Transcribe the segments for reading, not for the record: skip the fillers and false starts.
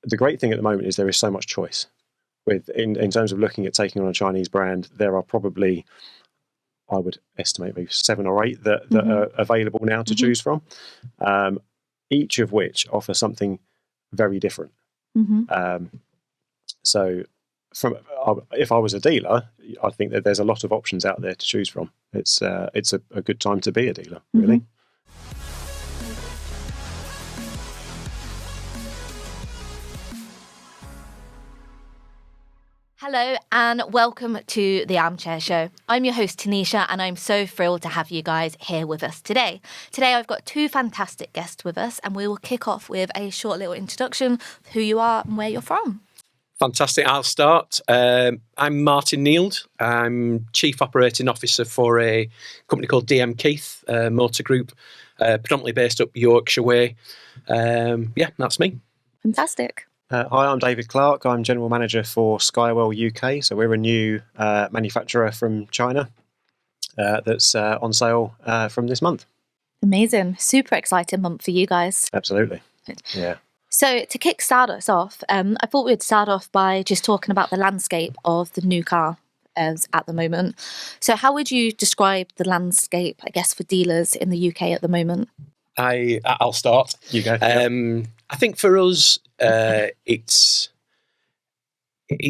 the great thing at the moment is there is so much choice. In terms of looking at taking on a Chinese brand, there are probably, I would estimate, maybe 7 or 8 that are available now to choose from, each of which offer something very different. So, if I was a dealer, I think that there's a lot of options out there to choose from. It's a good time to be a dealer, really. Hello and welcome to the Armchair Show. I'm your host Tanisha and I'm so thrilled to have you guys here with us today. Today I've got 2 fantastic guests with us and we will kick off with a short little introduction of who you are and where you're from. Fantastic, I'll start. I'm Martin Neild. I'm Chief Operating Officer for a company called DM Keith Motor Group, predominantly based up Yorkshire way. That's me. Fantastic. Hi, I'm David Clark. I'm General Manager for Skywell UK. So we're a new manufacturer from China that's on sale from this month. Amazing. Super exciting month for you guys. Absolutely. Yeah. So to kick-start us off, I thought we'd start off by just talking about the landscape of the new car at the moment. So how would you describe the landscape, I guess, for dealers in the UK at the moment? I'll start. You go. I think for us, it's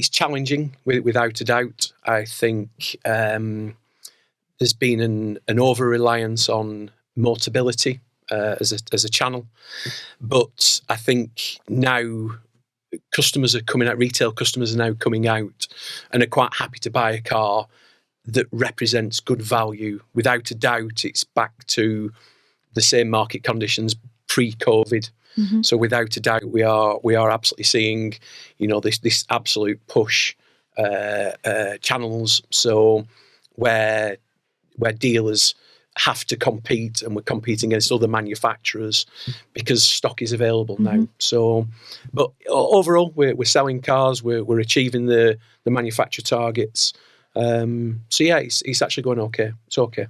challenging without a doubt. I think there's been an over-reliance on Motability as a channel, but I think now customers are coming out. Retail customers are now coming out and are quite happy to buy a car that represents good value. Without a doubt, it's back to the same market conditions pre-COVID. So without a doubt, we are absolutely seeing, this absolute push channels. So where dealers have to compete, and we're competing against other manufacturers because stock is available now. So, but overall, we're selling cars. We're achieving the manufacturer targets. It's actually going okay. It's okay.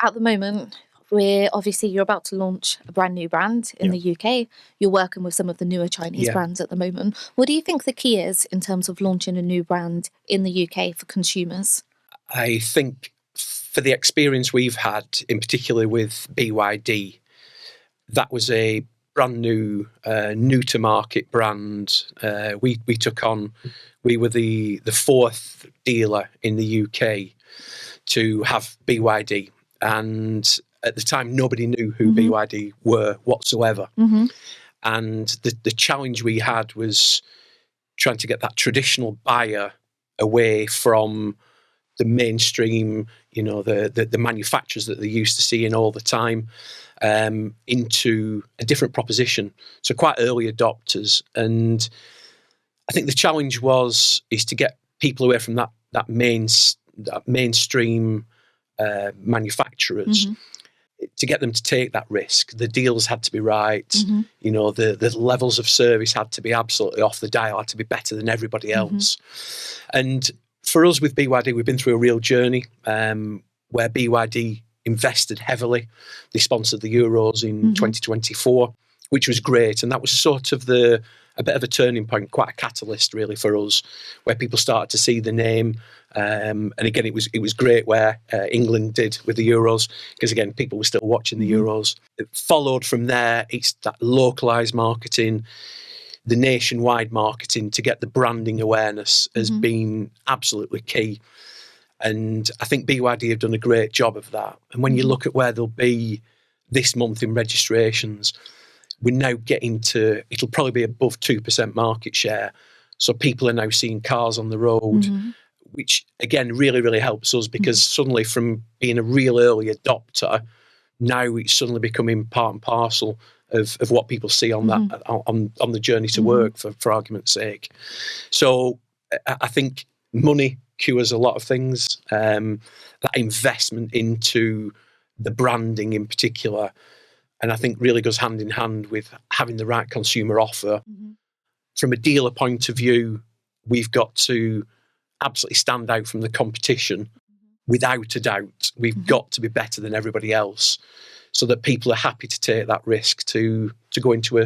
At the moment, you're about to launch a brand new brand in the UK. You're working with some of the newer Chinese brands at the moment. What do you think the key is in terms of launching a new brand in the UK for consumers? I think for the experience we've had, in particular with BYD, that was a brand new, new to market brand. We took on, we were the 4th dealer in the UK to have BYD, and at the time, nobody knew who BYD were whatsoever. And the challenge we had was trying to get that traditional buyer away from the mainstream, the manufacturers that they're used to seeing all the time, into a different proposition. So quite early adopters. And I think the challenge is to get people away from that mainstream manufacturers, to get them to take that risk. The deals had to be right. The levels of service had to be absolutely off the dial, had to be better than everybody else. And for us with BYD, we've been through a real journey where BYD invested heavily. They sponsored the Euros in 2024, which was great. And that was sort of a bit of a turning point, quite a catalyst really for us, where people started to see the name. And again, it was great where England did with the Euros, because again, people were still watching the Euros. It followed from there, it's that localised marketing, the nationwide marketing to get the branding awareness has been absolutely key. And I think BYD have done a great job of that. And when you look at where they'll be this month in registrations, we're now getting to, it'll probably be above 2% market share. So people are now seeing cars on the road, which again really, really helps us, because suddenly from being a real early adopter, now it's suddenly becoming part and parcel of what people see on that on the journey to work, for argument's sake. So I think money cures a lot of things. That investment into the branding in particular, and I think really goes hand in hand with having the right consumer offer. From a dealer point of view, we've got to absolutely stand out from the competition. Without a doubt, we've got to be better than everybody else, so that people are happy to take that risk to go into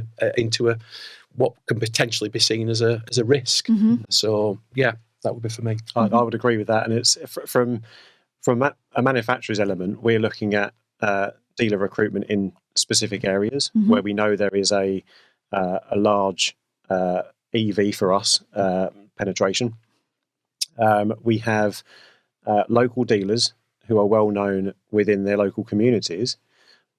what can potentially be seen as a risk. So yeah, that would be for me. I would agree with that. And it's from a manufacturer's element, we're looking at dealer recruitment in specific areas where we know there is a large EV for us penetration. We have local dealers who are well known within their local communities,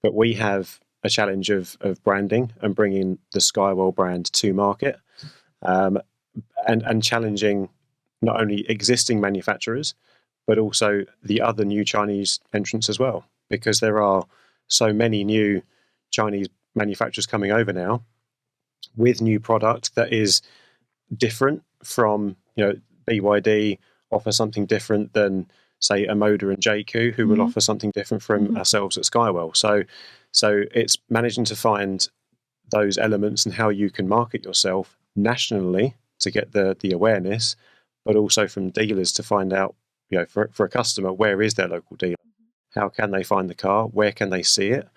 but we have a challenge of branding and bringing the Skywell brand to market, and challenging not only existing manufacturers, but also the other new Chinese entrants as well, because there are so many new Chinese manufacturers coming over now with new product that is different from, BYD offer something different than, say, a Moda and JQ, who will offer something different from ourselves at Skywell. So it's managing to find those elements and how you can market yourself nationally to get the awareness, but also from dealers to find out, for a customer, where is their local dealer? How can they find the car? Where can they see it?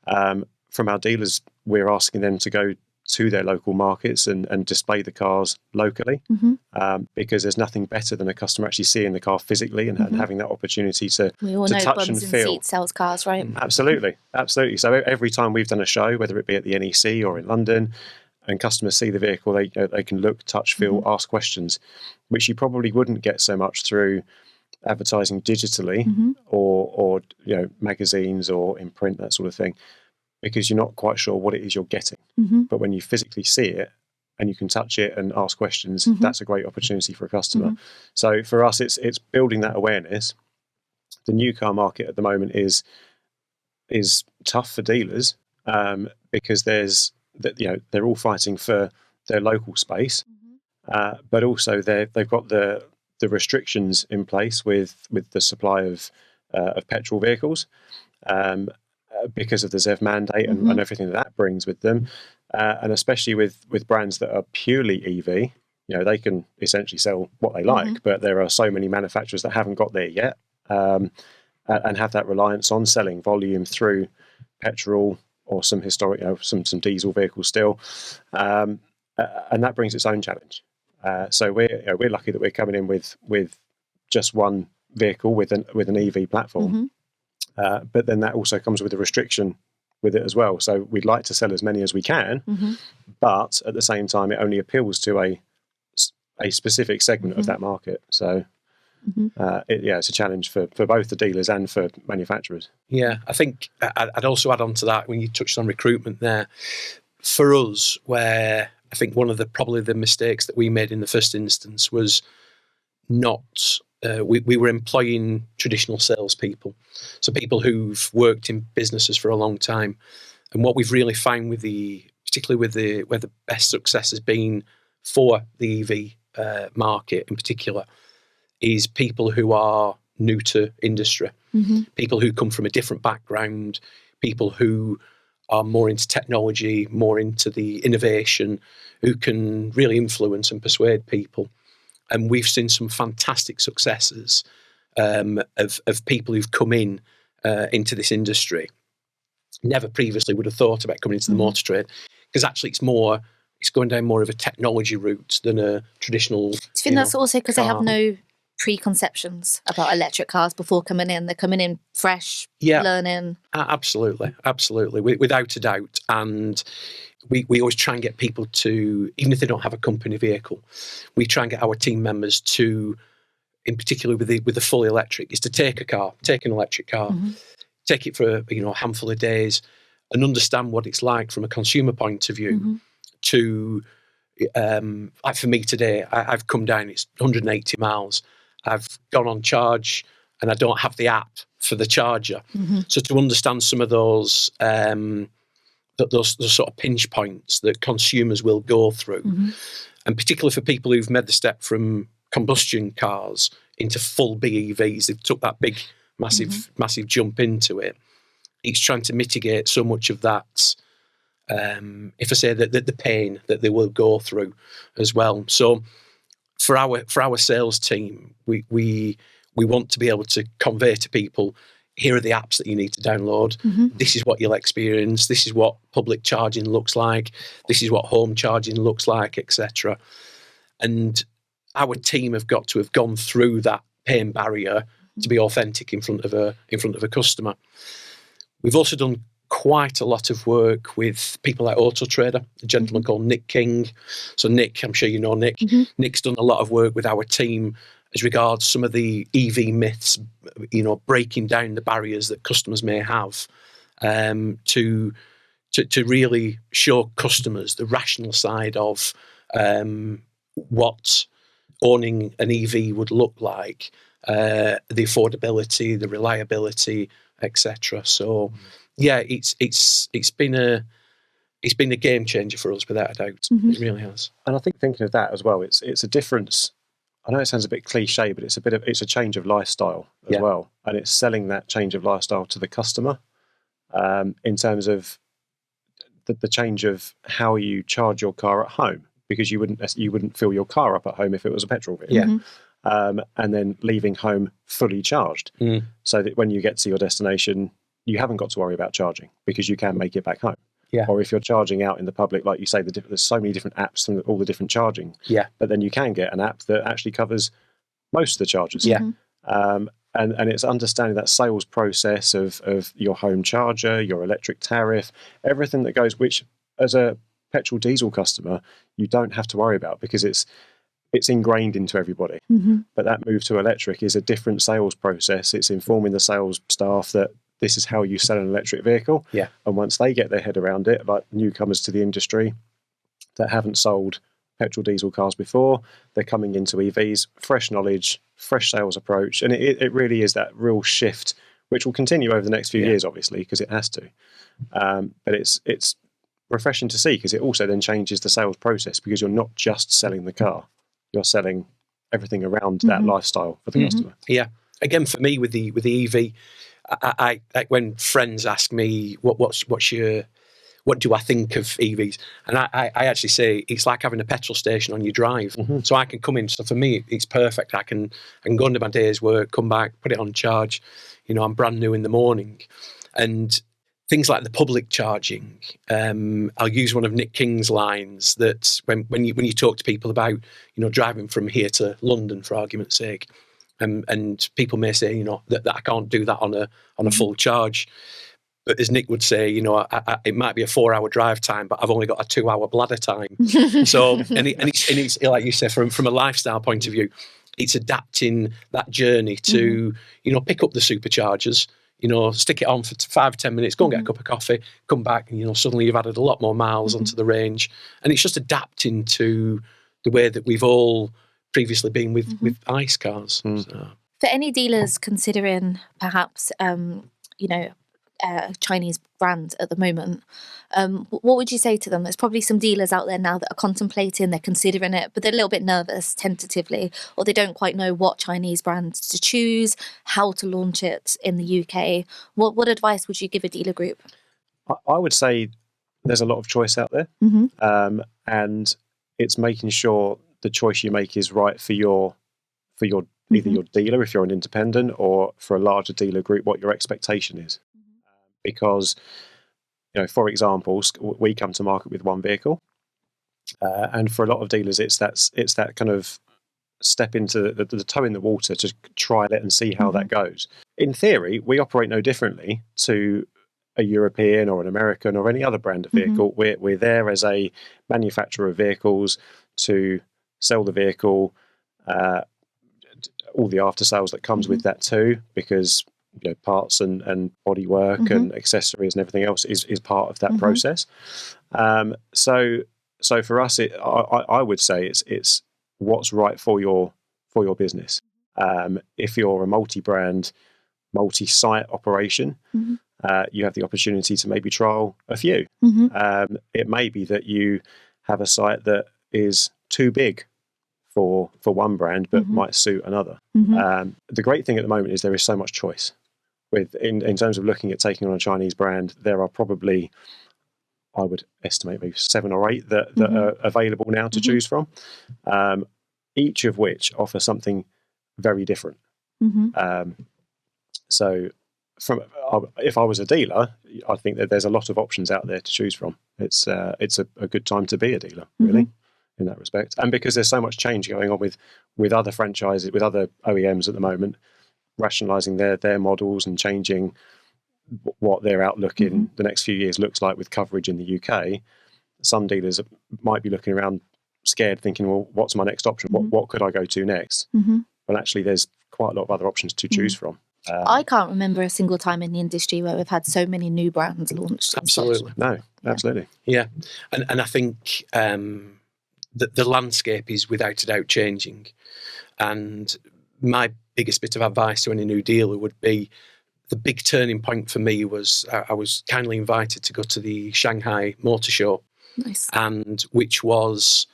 From our dealers, we're asking them to go to their local markets and display the cars locally, because there's nothing better than a customer actually seeing the car physically and having that opportunity to we all know touch bums and feel. Seats sells cars, right? Absolutely. So every time we've done a show, whether it be at the NEC or in London, and customers see the vehicle, they can look, touch, feel, ask questions, which you probably wouldn't get so much through advertising digitally or magazines or in print, that sort of thing, because you're not quite sure what it is you're getting. But when you physically see it and you can touch it and ask questions, that's a great opportunity for a customer. So for us, it's building that awareness. The new car market at the moment is tough for dealers, because they're all fighting for their local space, but also they've got the restrictions in place with the supply of petrol vehicles, because of the ZEV mandate and everything that brings with them, and especially with brands that are purely EV, they can essentially sell what they like, but there are so many manufacturers that haven't got there yet, and have that reliance on selling volume through petrol or some historic, some diesel vehicles still, and that brings its own challenge. So we're lucky that we're coming in with just one vehicle with an EV platform, but then that also comes with a restriction with it as well. So we'd like to sell as many as we can, but at the same time, it only appeals to a specific segment of that market. So it's a challenge for both the dealers and for manufacturers. Yeah, I think I'd also add on to that when you touched on recruitment there. For us, where I think one of probably the mistakes that we made in the first instance was not. We were employing traditional salespeople, so people who've worked in businesses for a long time. And what we've really found particularly where the best success has been for the EV market in particular, is people who are new to industry, people who come from a different background, people who are more into technology, more into the innovation, who can really influence and persuade people. And we've seen some fantastic successes of people who've come into this industry. Never previously would have thought about coming into the motor trade, because actually it's going down more of a technology route than a traditional. Do you think that's also because they have no preconceptions about electric cars before coming in? They're coming in fresh, learning. Absolutely, without a doubt. And we always try and get people to, even if they don't have a company vehicle, we try and get our team members to, in particular with the fully electric, is to take an electric car, take it for a handful of days, and understand what it's like from a consumer point of view. To like for me today, I've come down, it's 180 miles. I've gone on charge and I don't have the app for the charger. So to understand some of those sort of pinch points that consumers will go through, and particularly for people who've made the step from combustion cars into full BEVs, they've took that big, massive jump into it. It's trying to mitigate so much of that. If I say that the pain that they will go through as well. So for our sales team, we want to be able to convey to people here are the apps that you need to download. This is what you'll experience. This is what public charging looks like. This is what home charging looks like, etc. And our team have got to have gone through that pain barrier to be authentic in front of a customer. We've also done quite a lot of work with people like Auto Trader, a gentleman called Nick King. So Nick, I'm sure you know Nick. Nick's done a lot of work with our team as regards some of the EV myths, breaking down the barriers that customers may have, to really show customers the rational side of what owning an EV would look like, the affordability, the reliability, etc. So, yeah, it's been a game changer for us without a doubt. It really has. And I think thinking of that as well, it's a difference. I know it sounds a bit cliche, but it's a change of lifestyle as well, and it's selling that change of lifestyle to the customer, in terms of the change of how you charge your car at home, because you wouldn't fill your car up at home if it was a petrol vehicle. And then leaving home fully charged, so that when you get to your destination, you haven't got to worry about charging because you can make it back home. Or if you're charging out in the public, like you say, there's so many different apps and all the different charging. But then you can get an app that actually covers most of the charges. And it's understanding that sales process of your home charger, your electric tariff, everything that goes, which as a petrol diesel customer, you don't have to worry about because it's ingrained into everybody. But that move to electric is a different sales process. It's informing the sales staff that this is how you sell an electric vehicle. And once they get their head around it, like newcomers to the industry that haven't sold petrol diesel cars before, they're coming into EVs, fresh knowledge, fresh sales approach. And it really is that real shift, which will continue over the next few years, obviously, because it has to. But it's refreshing to see, because it also then changes the sales process, because you're not just selling the car, you're selling everything around that lifestyle for the customer. Again, for me with the EV, I when friends ask me what do I think of EVs, and I actually say it's like having a petrol station on your drive. So I can come in. So for me, it's perfect. I can go into my day's work, come back, put it on charge. I'm brand new in the morning, and things like the public charging. I'll use one of Nick King's lines that when you talk to people about driving from here to London, for argument's sake. And people may say, that I can't do that on a full charge. But as Nick would say, it might be a 4-hour drive time, but I've only got a 2-hour bladder time. So, and it's like you say, from a lifestyle point of view, it's adapting that journey to, pick up the superchargers, stick it on for 5 or 10 minutes, go and get a cup of coffee, come back, and suddenly you've added a lot more miles onto the range. And it's just adapting to the way that we've all previously been with ICE cars. So. For any dealers considering perhaps, Chinese brands at the moment, what would you say to them? There's probably some dealers out there now that are contemplating, they're considering it, but they're a little bit nervous, tentatively, or they don't quite know what Chinese brands to choose, how to launch it in the UK. What advice would you give a dealer group? I would say there's a lot of choice out there, and it's making sure the choice you make is right for your either your dealer, if you're an independent, or for a larger dealer group, what your expectation is. Because, for example, we come to market with one vehicle, and for a lot of dealers, it's that kind of step into the toe in the water to try it and see how that goes. In theory, we operate no differently to a European or an American or any other brand of vehicle. We're there as a manufacturer of vehicles to sell the vehicle, all the after sales that comes with that too, because parts and bodywork and accessories and everything else is part of that process. So for us, I would say it's what's right for your business. If you're a multi-brand, multi-site operation, you have the opportunity to maybe trial a few. It may be that you have a site that is too big for one brand, but might suit another. The great thing at the moment is there is so much choice. In terms of looking at taking on a Chinese brand, there are probably, I would estimate, maybe 7 or 8 that are available now to choose from, each of which offer something very different. So if I was a dealer, I think that there's a lot of options out there to choose from. It's a good time to be a dealer, really, in that respect. And because there's so much change going on with other franchises, with other OEMs at the moment, rationalising their models and changing what their outlook in the next few years looks like with coverage in the UK. Some dealers might be looking around scared, thinking, well, what's my next option? What could I go to next? Well, actually, there's quite a lot of other options to choose from. I can't remember a single time in the industry where we've had so many new brands launched. Absolutely. No, absolutely. Yeah. And I think the landscape is without a doubt changing. And my biggest bit of advice to any new dealer would be, the big turning point for me was I was kindly invited to go to the Shanghai Motor Show. Nice. And which was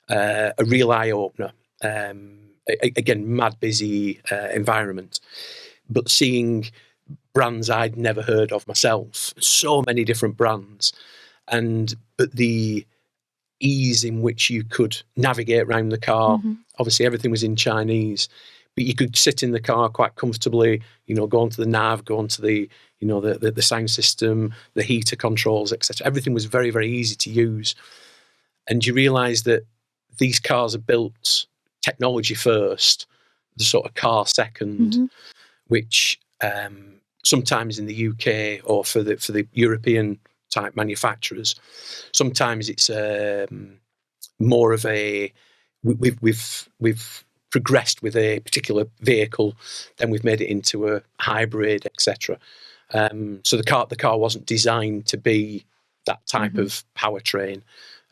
a real eye-opener. Again, mad busy environment. But seeing brands I'd never heard of myself, so many different brands, but the ease in which you could navigate around the car. Obviously, everything was in Chinese, but you could sit in the car quite comfortably. Go onto the nav, go onto the the sound system, the heater controls, etc. Everything was very, very easy to use, and you realise that these cars are built technology first, the sort of car second. Which sometimes in the UK or for the European type manufacturers, sometimes it's more of a we've progressed with a particular vehicle, then we've made it into a hybrid, etc. So the car wasn't designed to be that type of powertrain.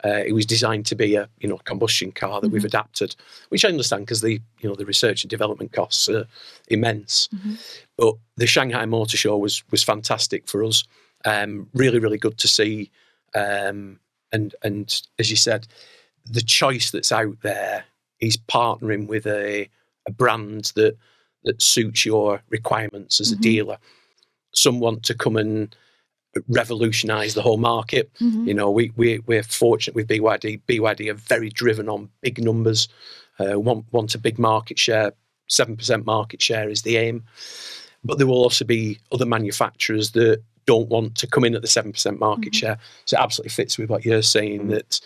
It was designed to be a combustion car that we've adapted, which I understand because the research and development costs are immense. But the Shanghai Motor Show was fantastic for us. Really, really good to see. And as you said, the choice that's out there is partnering with a brand that suits your requirements as a dealer. Some want to come and revolutionise the whole market. We're fortunate with BYD. BYD are very driven on big numbers, want a big market share. 7% market share is the aim. But there will also be other manufacturers that don't want to come in at the 7% market share. So it absolutely fits with what you're saying, that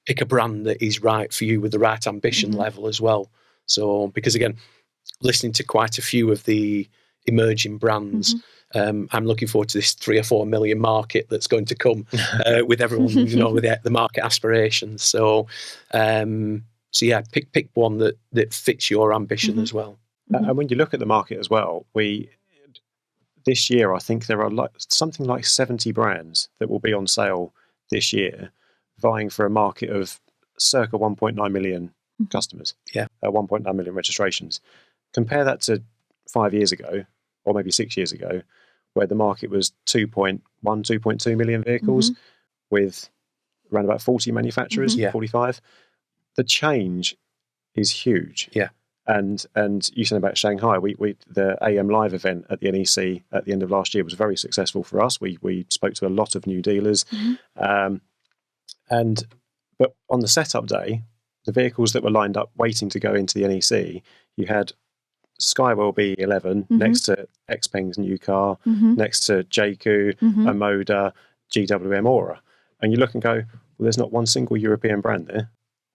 pick a brand that is right for you with the right ambition level as well. So, because again, listening to quite a few of the emerging brands, I'm looking forward to this 3 or 4 million market that's going to come with everyone, with the market aspirations. So, yeah, pick one that fits your ambition as well. And when you look at the market as well, this year I think there are something like 70 brands that will be on sale this year, vying for a market of circa 1.9 million customers. 1.9 million registrations. Compare that to 5 years ago, or maybe 6 years ago, where the market was 2.2 million vehicles with around about 40 manufacturers, 45. The change is huge. And you said about Shanghai, the AM Live event at the NEC at the end of last year was very successful for us. We spoke to a lot of new dealers. But on the setup day, the vehicles that were lined up waiting to go into the NEC, you had Skywell B11 next to Xpeng's new car, next to JQ, Omoda, GWM Aura. And you look and go, well, there's not one single European brand there.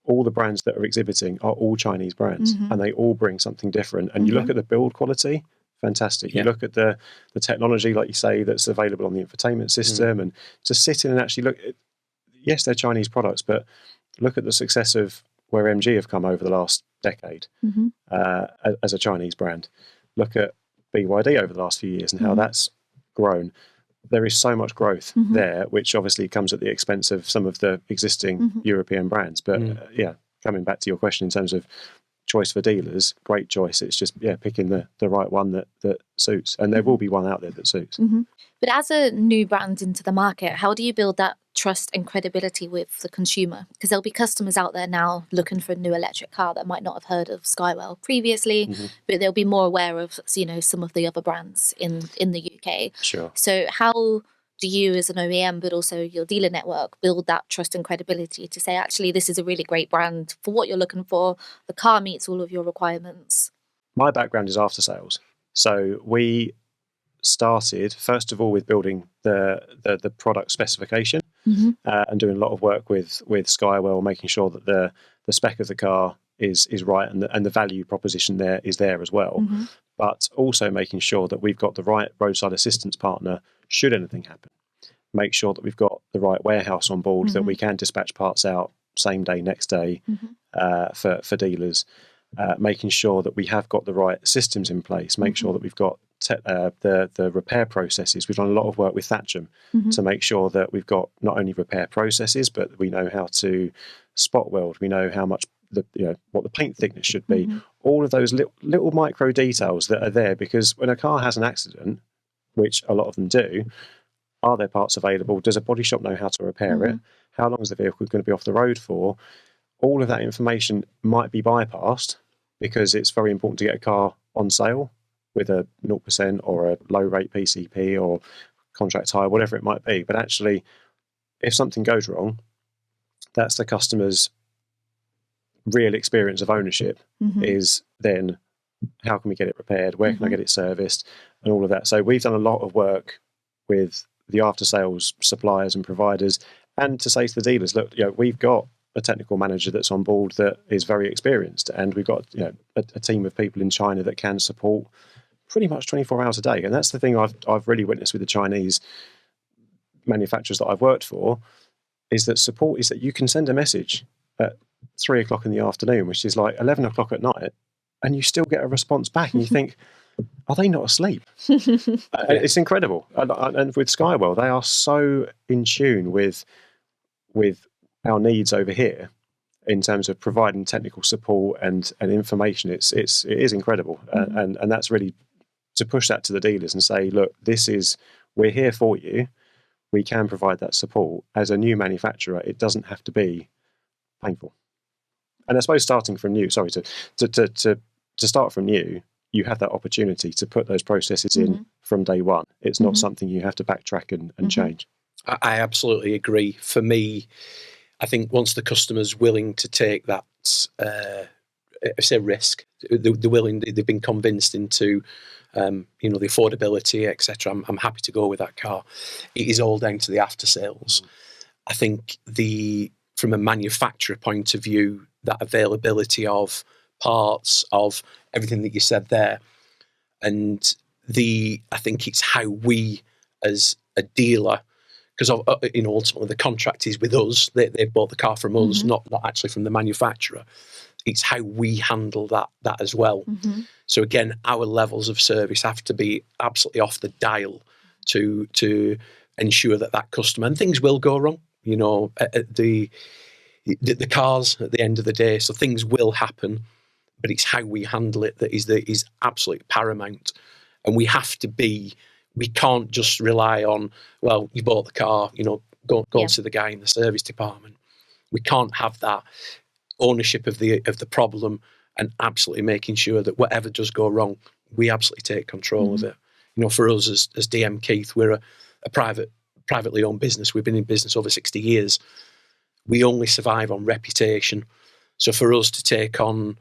All the brands that are exhibiting are all Chinese brands, and they all bring something different. And you look at the build quality, fantastic. You look at the technology, like you say, that's available on the infotainment system, and to sit in and actually look at, yes, they're Chinese products, but look at the success of where MG have come over the last decade as a Chinese brand. Look at BYD over the last few years and how that's grown. There is so much growth there, which obviously comes at the expense of some of the existing European brands. But coming back to your question in terms of choice for dealers, great choice. It's just picking the right one that suits, and there will be one out there that suits. But as a new brand into the market, how do you build that trust and credibility with the consumer? Because there'll be customers out there now looking for a new electric car that might not have heard of Skywell previously, but they'll be more aware of some of the other brands in the UK. Sure. So how do you as an OEM, but also your dealer network, build that trust and credibility to say, actually, this is a really great brand for what you're looking for. The car meets all of your requirements. My background is after sales. So we started first of all with building the product specification and doing a lot of work with Skywell, making sure that the spec of the car is right and the value proposition there is there as well. But also making sure that we've got the right roadside assistance partner should anything happen. Make sure that we've got the right warehouse on board that we can dispatch parts out same day, next day for dealers. Making sure that we have got the right systems in place. Make sure that we've got the repair processes. We've done a lot of work with Thatcham to make sure that we've got not only repair processes, but we know how to spot weld. We know how much what the paint thickness should be. All of those little micro details that are there, because when a car has an accident, which a lot of them do, are there parts available? Does a body shop know how to repair it? How long is the vehicle going to be off the road for? All of that information might be bypassed because it's very important to get a car on sale with a 0% or a low rate PCP or contract hire, whatever it might be. But actually, if something goes wrong, that's the customer's real experience of ownership is then how can we get it repaired? Where can I get it serviced? And all of that. So we've done a lot of work with the after sales suppliers and providers, and to say to the dealers, look, we've got a technical manager that's on board that is very experienced, and we've got a team of people in China that can support pretty much 24 hours a day. And that's the thing I've really witnessed with the Chinese manufacturers that I've worked for, is that support is that you can send a message at 3 o'clock in the afternoon, which is like 11 o'clock at night, and you still get a response back, and you think, are they not asleep? It's incredible. And with Skywell, they are so in tune with our needs over here in terms of providing technical support and information. It is incredible. And that's really to push that to the dealers and say, look, we're here for you. We can provide that support. As a new manufacturer, it doesn't have to be painful. And I suppose starting from new, to start from new, you have that opportunity to put those processes in from day one. It's not something you have to backtrack and change. I absolutely agree. For me, I think once the customer's willing to take that, risk, they're willing, they've been convinced into, the affordability, etc. I'm happy to go with that car. It is all down to the after sales. I think from a manufacturer point of view, that availability of parts, of everything that you said there, and I think it's how we as a dealer, because ultimately the contract is with us. They've bought the car from us, not actually from the manufacturer. It's how we handle that as well. So again, our levels of service have to be absolutely off the dial to ensure that customer, and things will go wrong. The cars at the end of the day, so things will happen, but it's how we handle it that is absolutely paramount. And we can't just rely on, well, you bought the car, go to the guy in the service department. We can't have that ownership of the problem and absolutely making sure that whatever does go wrong, we absolutely take control of it. For us as DM Keith, we're a privately owned business. We've been in business over 60 years. We only survive on reputation. So for us to take on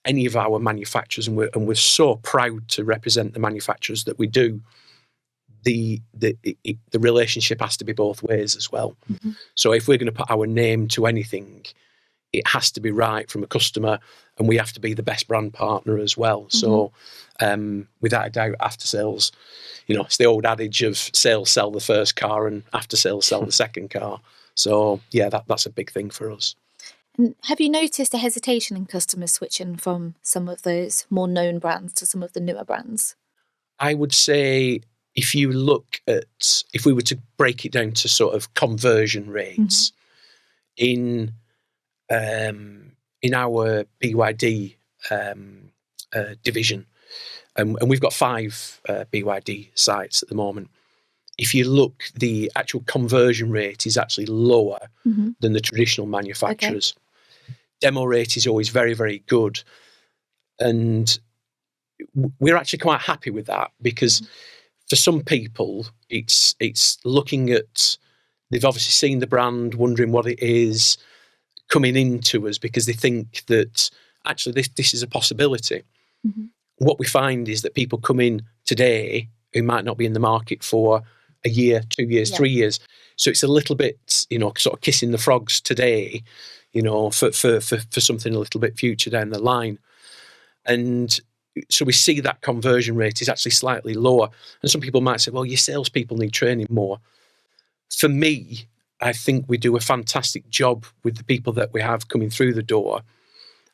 any of our manufacturers, and we're so proud to represent the manufacturers that we do, the relationship has to be both ways as well. So if we're going to put our name to anything, it has to be right from a customer, and we have to be the best brand partner as well. So without a doubt, after sales, it's the old adage of sales sell the first car and after sales sell the second car. So yeah, that's a big thing for us. And have you noticed a hesitation in customers switching from some of those more known brands to some of the newer brands? I would say if we were to break it down to sort of conversion rates in our BYD division, and we've got 5 BYD sites at the moment. If you look, the actual conversion rate is actually lower than the traditional manufacturers. Okay. Demo rate is always very, very good. And we're actually quite happy with that, because for some people, it's looking at, they've obviously seen the brand, wondering what it is, coming into us because they think that actually this is a possibility. What we find is that people come in today who might not be in the market for a year, 2 years, 3 years. So it's a little bit, sort of kissing the frogs today, for something a little bit future down the line. And so we see that conversion rate is actually slightly lower. And some people might say, well, your salespeople need training more. For me, I think we do a fantastic job with the people that we have coming through the door.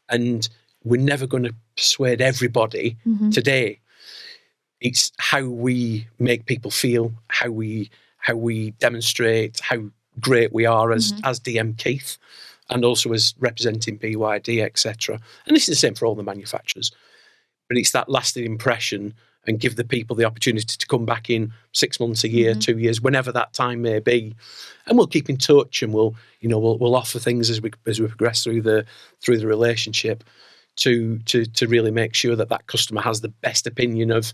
And we're never going to persuade everybody today. It's how we make people feel, how we demonstrate how great we are as DM Keith, and also as representing BYD, etc. And this is the same for all the manufacturers. But it's that lasting impression, and give the people the opportunity to come back in 6 months, a year, 2 years, whenever that time may be, and we'll keep in touch, and we'll offer things as we progress through the relationship to really make sure that customer has the best opinion of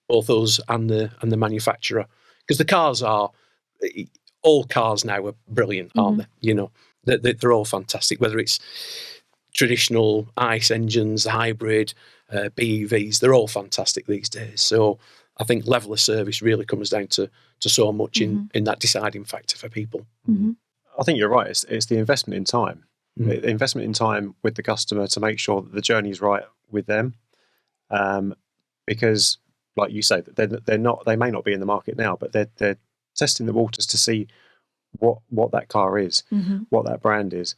both us and the manufacturer, because the cars are all cars now are brilliant, aren't they? They're all fantastic, whether it's traditional ICE engines, hybrid, BEVs, they're all fantastic these days. So I think level of service really comes down to so much in that deciding factor for people. I think you're right. It's the investment in time. The investment in time with the customer to make sure that the journey's right with them. Because, like you say, they may not be in the market now, but they're testing the waters to see what that car is, what that brand is,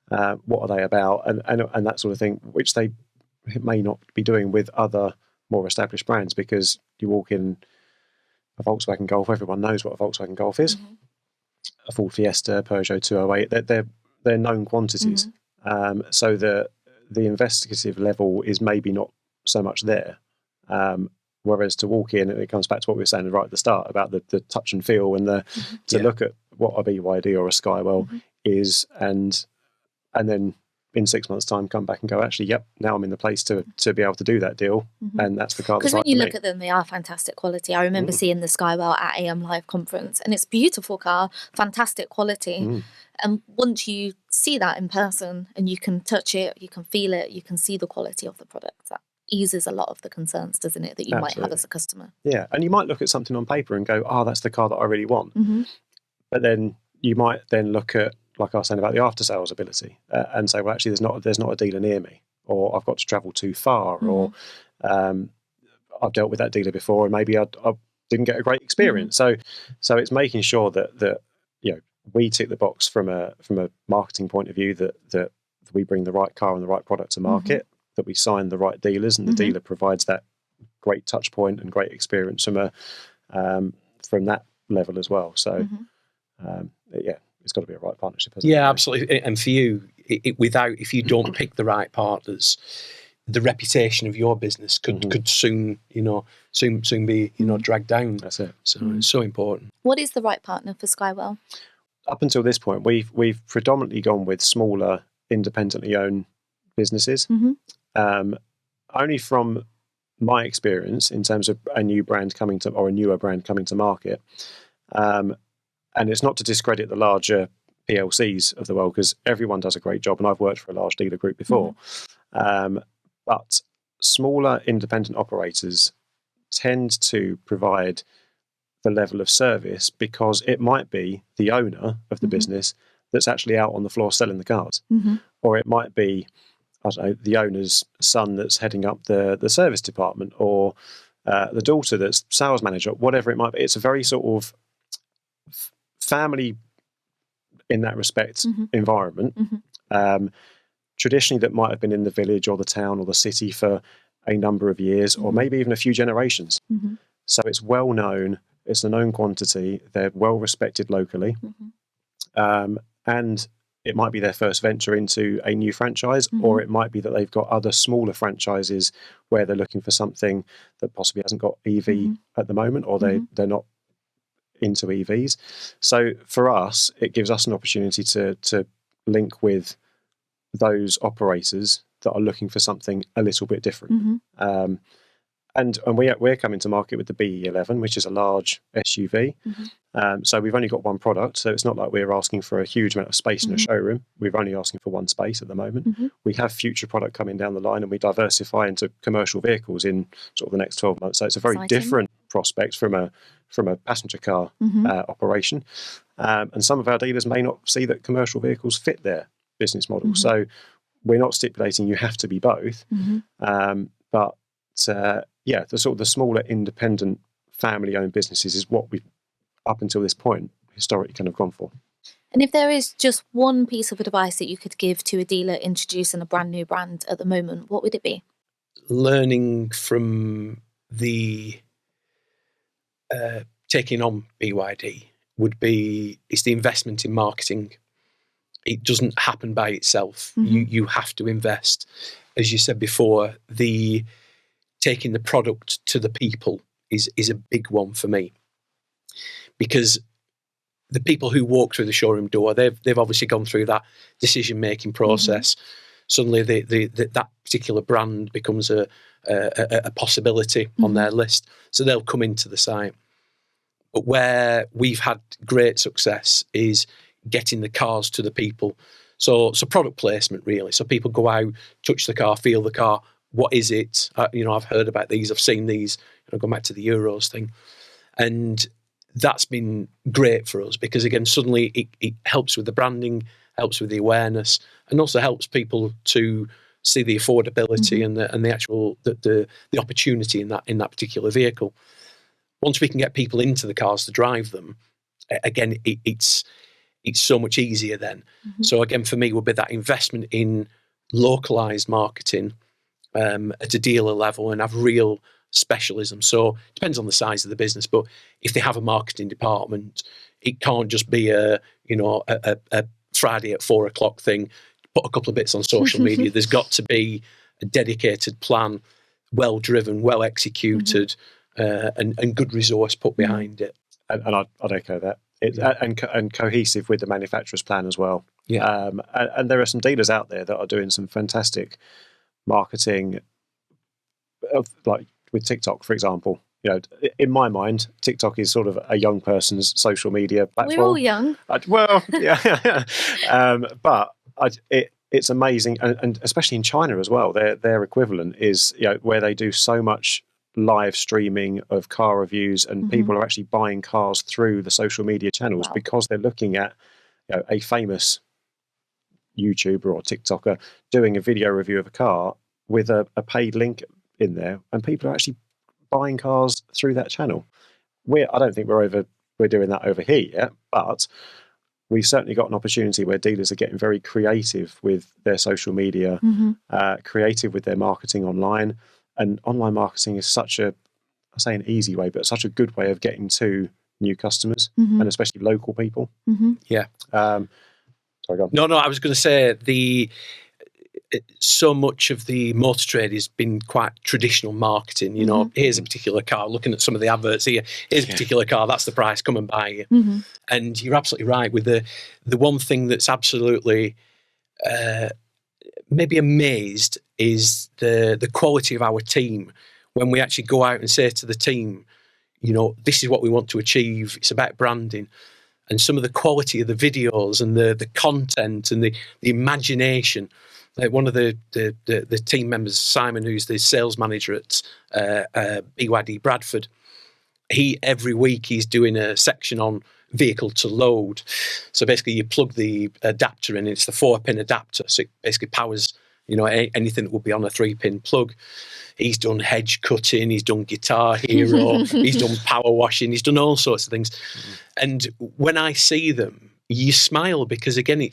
what are they about, and that sort of thing, which they may not be doing with other more established brands, because you walk in a Volkswagen Golf, everyone knows what a Volkswagen Golf is. A Ford Fiesta, Peugeot 208, they're known quantities. So the investigative level is maybe not so much there. Whereas to walk in, and it comes back to what we were saying right at the start about the touch and feel, and to look at what a BYD or a Skywell is, and then in 6 months' time come back and go, actually, yep, now I'm in the place to be able to do that deal, and that's the car. Because when you look at them, they are fantastic quality. I remember seeing the Skywell at AM Live conference, and it's a beautiful car, fantastic quality. And once you see that in person and you can touch it, you can feel it, you can see the quality of the product, that eases a lot of the concerns, doesn't it, that you might have as a customer. Yeah, and you might look at something on paper and go, oh, that's the car that I really want. But then you might then look at, like I was saying about the after sales ability, and say, well, actually, there's not a dealer near me, or I've got to travel too far, or I've dealt with that dealer before and maybe I didn't get a great experience. So it's making sure that we tick the box from a marketing point of view, that we bring the right car and the right product to market, that we sign the right dealers, and the dealer provides that great touch point and great experience from that level as well. So it's got to be a right partnership. Yeah, absolutely. And for you, if you don't pick the right partners, the reputation of your business could soon be dragged down. That's it. So it's so important. What is the right partner for Skywell? Up until this point, we've predominantly gone with smaller, independently owned businesses. Only from my experience in terms of a newer brand coming to market. And it's not to discredit the larger PLCs of the world, because everyone does a great job, and I've worked for a large dealer group before. But smaller independent operators tend to provide the level of service because it might be the owner of the business that's actually out on the floor selling the cars. Or it might be, I don't know, the owner's son that's heading up the service department, or the daughter that's sales manager, whatever it might be. It's a very sort of family, in that respect, environment. Traditionally, that might have been in the village or the town or the city for a number of years, or maybe even a few generations. So it's well known, it's a known quantity, they're well respected locally, and it might be their first venture into a new franchise, or it might be that they've got other smaller franchises where they're looking for something that possibly hasn't got EV at the moment, or they're not into EVs. So for us, it gives us an opportunity to link with those operators that are looking for something a little bit different. And we're coming to market with the BE11, which is a large SUV. So we've only got one product, so it's not like we're asking for a huge amount of space in a showroom. We're only asking for one space at the moment. We have future product coming down the line, and we diversify into commercial vehicles in sort of the next 12 months. So it's a very different prospect from a passenger car operation, and some of our dealers may not see that commercial vehicles fit their business model. So we're not stipulating you have to be both, but the sort of the smaller independent family-owned businesses is what we've up until this point historically kind of gone for. And if there is just one piece of advice that you could give to a dealer introducing a brand new brand at the moment, what would it be? Learning from the taking on BYD it's the investment in marketing. It doesn't happen by itself. You have to invest. As you said before, taking the product to the people is a big one for me, because the people who walk through the showroom door, they've obviously gone through that decision-making process. Suddenly that particular brand becomes a possibility on their list. So they'll come into the site. But where we've had great success is getting the cars to the people. So product placement, really. So people go out, touch the car, feel the car. What is it? I've heard about these. I've seen these. Going back to the Euros thing. And that's been great for us, because, again, suddenly it helps with the branding, helps with the awareness, and also helps people to see the affordability and the actual the opportunity in that particular vehicle. Once we can get people into the cars to drive them, again, it's so much easier then. So again, for me, would be that investment in localized marketing at a dealer level, and have real specialism. So it depends on the size of the business, but if they have a marketing department, it can't just be a Friday at 4 o'clock thing, put a couple of bits on social media. There's got to be a dedicated plan, well driven, well executed, and good resource put behind it. And I'd echo that. And cohesive with the manufacturer's plan as well. And there are some dealers out there that are doing some fantastic marketing, like with TikTok, for example. In my mind, TikTok is sort of a young person's social media platform. We're all young. But it's amazing, and especially in China as well. Their equivalent is where they do so much live streaming of car reviews, and people are actually buying cars through the social media channels because they're looking at a famous YouTuber or TikToker doing a video review of a car with a paid link in there, and people are actually buying cars through that channel. I don't think we're doing that over here yet, but we've certainly got an opportunity where dealers are getting very creative with their social media, creative with their marketing online. And online marketing is I say an easy way, but such a good way of getting to new customers, and especially local people. Yeah. Sorry, go on. No, I was going to say so much of the motor trade has been quite traditional marketing. Here's a particular car, looking at some of the adverts here, here's a particular car, that's the price, come and buy it. And you're absolutely right with the one thing that's absolutely maybe amazed is the quality of our team. When we actually go out and say to the team, this is what we want to achieve, it's about branding, and some of the quality of the videos and the content and the imagination. Like one of the team members, Simon, who's the sales manager at BYD Bradford, every week he's doing a section on vehicle to load. So basically you plug the adapter in, it's the 4-pin adapter, so it basically powers anything that would be on a 3-pin plug. He's done hedge cutting, he's done Guitar Hero, he's done power washing, he's done all sorts of things. And when I see them, you smile, because again,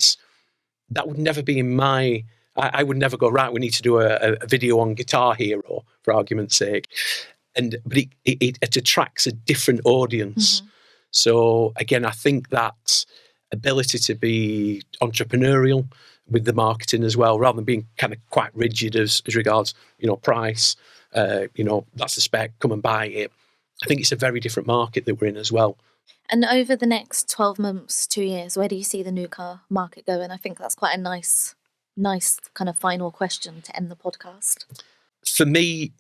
that would never be in my... I would never go, right, we need to do a video on Guitar Hero, for argument's sake. But it attracts a different audience. So again, I think that ability to be entrepreneurial with the marketing as well, rather than being kind of quite rigid as regards, price, that's the spec, come and buy it. I think it's a very different market that we're in as well. And over the next 12 months, 2 years, where do you see the new car market going? I think that's quite a nice kind of final question to end the podcast. For me,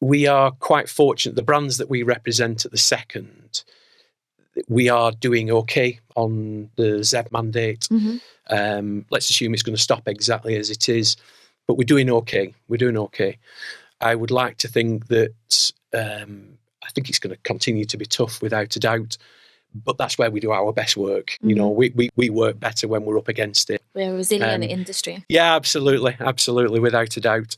we are quite fortunate. The brands that we represent at the second, we are doing okay on the ZEV mandate. Let's assume it's going to stop exactly as it is, but we're doing okay. I would like to think that I think it's going to continue to be tough without a doubt. But that's where we do our best work. You know, we work better when we're up against it. We're a resilient industry. Yeah, absolutely, without a doubt.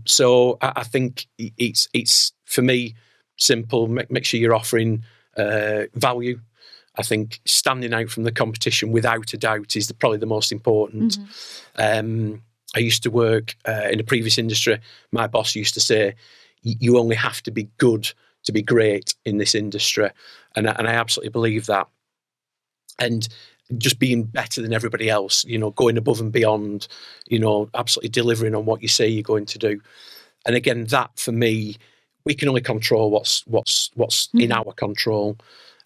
So I think it's for me simple. Make sure you're offering value. I think standing out from the competition without a doubt is probably the most important. I used to work in a previous industry. My boss used to say, "You only have to be good to be great in this industry," and I absolutely believe that. And just being better than everybody else, you know, going above and beyond, you know, absolutely delivering on what you say you're going to do. And again, that for me, we can only control what's in our control.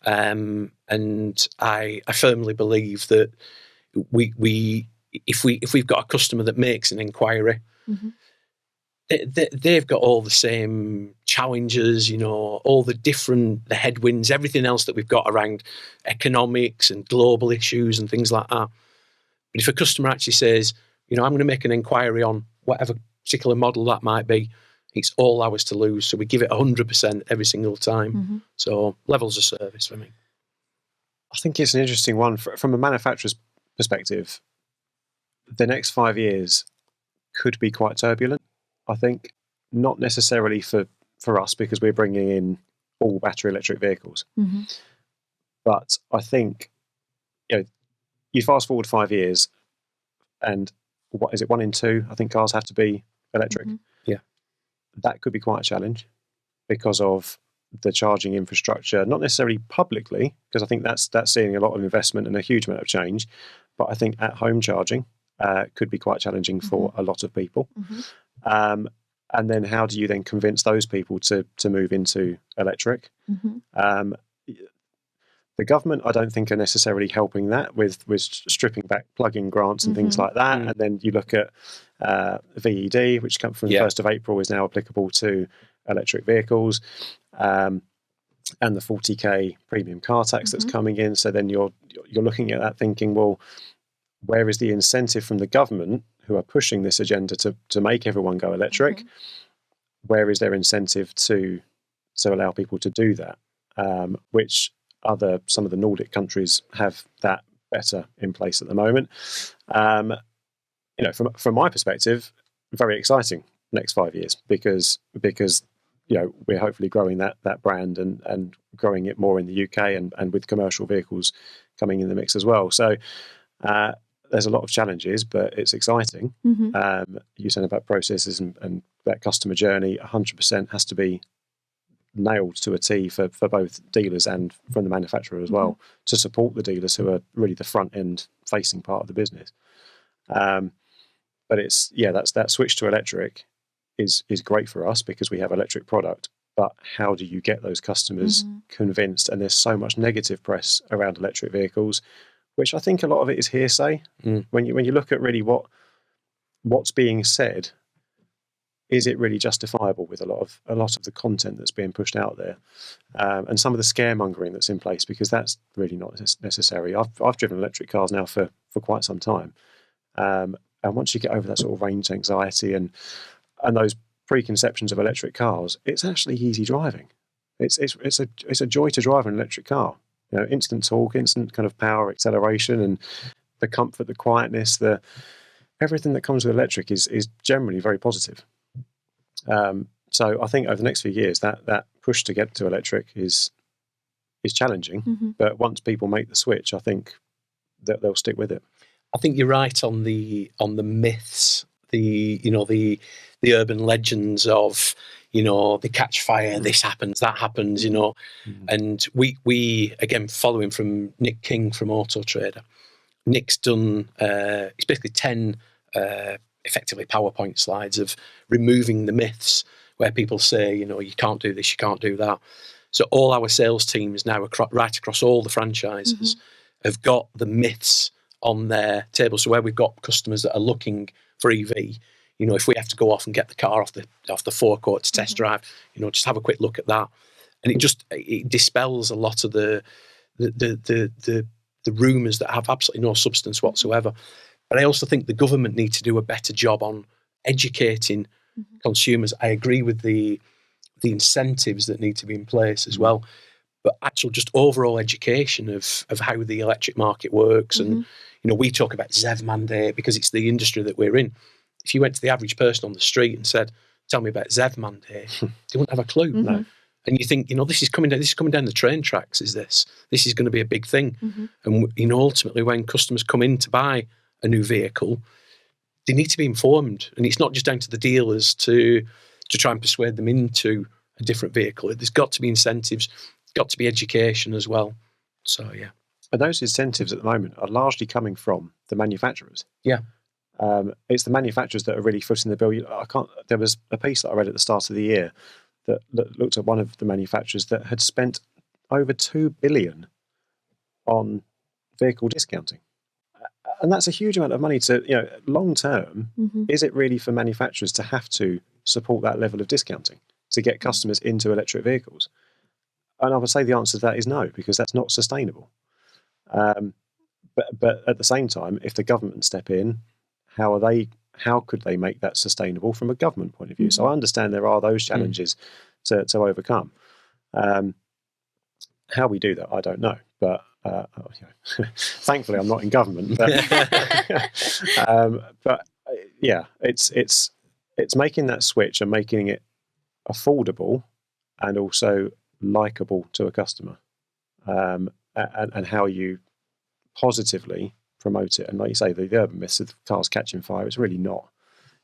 And I firmly believe that if we've got a customer that makes an inquiry, they've got all the same challenges, you know, all the headwinds, everything else that we've got around economics and global issues and things like that. But if a customer actually says, you know, I'm going to make an inquiry on whatever particular model that might be, it's all ours to lose. So we give it 100% every single time. So levels of service for me. I think it's an interesting one. From a manufacturer's perspective, the next 5 years could be quite turbulent. I think not necessarily for us because we're bringing in all battery electric vehicles. But I think, you know, you fast forward 5 years and what is it, 1 in 2, I think cars have to be electric. Yeah. That could be quite a challenge because of the charging infrastructure, not necessarily publicly, because I think that's seeing a lot of investment and a huge amount of change. But I think at home charging could be quite challenging for a lot of people. And then how do you then convince those people to move into electric? The government, I don't think, are necessarily helping that with stripping back plug-in grants and things like that. And then you look at VED, which comes from the 1st of April, is now applicable to electric vehicles, and the 40k premium car tax that's coming in. So then you're looking at that thinking, well, where is the incentive from the government who are pushing this agenda to make everyone go electric? Where is their incentive to allow people to do that? Which some of the Nordic countries have that better in place at the moment. You know, from my perspective, very exciting next 5 years because you know, we're hopefully growing that brand and growing it more in the UK and with commercial vehicles coming in the mix as well. So there's a lot of challenges, but it's exciting. You said about processes and that customer journey, 100% has to be nailed to a T for both dealers and from the manufacturer as well, to support the dealers who are really the front end facing part of the business. But it's that switch to electric is great for us because we have electric product. But how do you get those customers convinced? And there's so much negative press around electric vehicles, which I think a lot of it is hearsay. When you look at really what's being said, is it really justifiable with a lot of the content that's being pushed out there, and some of the scaremongering that's in place, because that's really not necessary. I've driven electric cars now for quite some time, and once you get over that sort of range anxiety and those preconceptions of electric cars, it's actually easy driving. It's a joy to drive an electric car. You know, instant torque, instant kind of power, acceleration, and the comfort, the quietness, everything that comes with electric is generally very positive. So I think over the next few years that push to get to electric is challenging, but once people make the switch, I think that they'll stick with it. I think you're right on the myths, the urban legends of, you know, they catch fire, this happens, that happens, you know. And we again, following from Nick King from Auto Trader, Nick's done it's basically 10 effectively PowerPoint slides of removing the myths where people say, you know, you can't do this, you can't do that. So all our sales teams now right across all the franchises have got the myths on their table. So where we've got customers that are looking for EV, you know, if we have to go off and get the car off the forecourt to test drive, you know, just have a quick look at that, and it dispels a lot of the rumours that have absolutely no substance whatsoever. But I also think the government need to do a better job on educating consumers. I agree with the the incentives that need to be in place as well. But actual just overall education of how the electric market works. And, we talk about ZEV mandate because it's the industry that we're in. If you went to the average person on the street and said, tell me about ZEV mandate, they wouldn't have a clue. No. And you think, this is coming down the train tracks, this is going to be a big thing. And, ultimately when customers come in to buy a new vehicle, they need to be informed. And it's not just down to the dealers to try and persuade them into a different vehicle. There's got to be incentives, got to be education as well. So, yeah. And those incentives at the moment are largely coming from the manufacturers. Yeah. It's the manufacturers that are really footing the bill. There was a piece that I read at the start of the year that looked at one of the manufacturers that had spent over 2 billion on vehicle discounting. And that's a huge amount of money to, long term, is it really for manufacturers to have to support that level of discounting to get customers into electric vehicles? And I would say the answer to that is no, because that's not sustainable. But at the same time, if the government step in, how could they make that sustainable from a government point of view? So I understand there are those challenges to overcome. How we do that, I don't know. But thankfully, I'm not in government. But yeah, it's making that switch and making it affordable and also likable to a customer, and how you positively promote it. And like you say, the urban myths of cars catching fire, it's really not.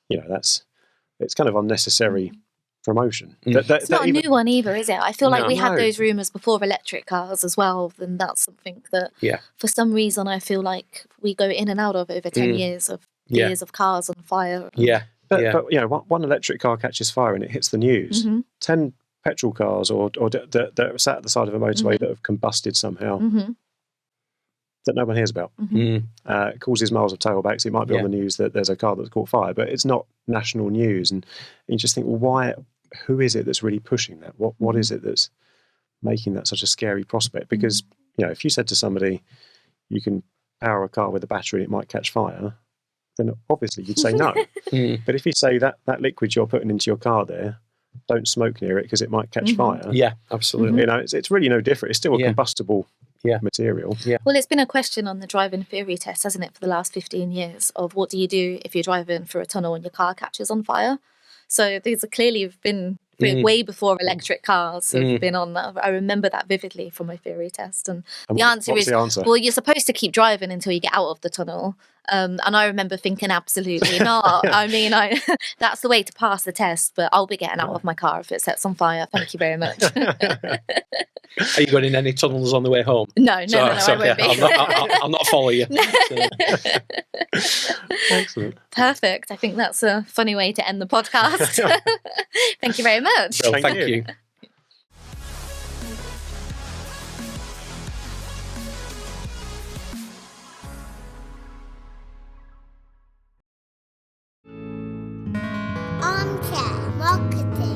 It's kind of unnecessary promotion. It's not a new one either, is it? I feel like we had those rumours before electric cars as well, and that's something that for some reason I feel like we go in and out of over 10 years of cars on fire. But one electric car catches fire and it hits the news. 10 petrol cars or that are sat at the side of a motorway that have combusted somehow that no one hears about. It causes miles of tailbacks. It might be on the news that there's a car that's caught fire, but it's not national news. And you just think, well, who is it that's really pushing that? What is it that's making that such a scary prospect? Because, if you said to somebody, you can power a car with a battery, it might catch fire, then obviously you'd say no. But if you say that liquid you're putting into your car there, don't smoke near it because it might catch fire. Yeah, absolutely. It's really no different. It's still a combustible material. Yeah. Well, it's been a question on the driving theory test, hasn't it, for the last 15 years of what do you do if you're driving through a tunnel and your car catches on fire? So these are clearly been way before electric cars have been on that. I remember that vividly from my theory test. And the answer is, well, you're supposed to keep driving until you get out of the tunnel. And I remember thinking, absolutely not. I mean, that's the way to pass the test, but I'll be getting out of my car if it sets on fire. Thank you very much. Are you going in any tunnels on the way home? No, I won't be. I'll not follow you. Excellent. Perfect. I think that's a funny way to end the podcast. Thank you very much. Well, thank you. Armchair Marketing.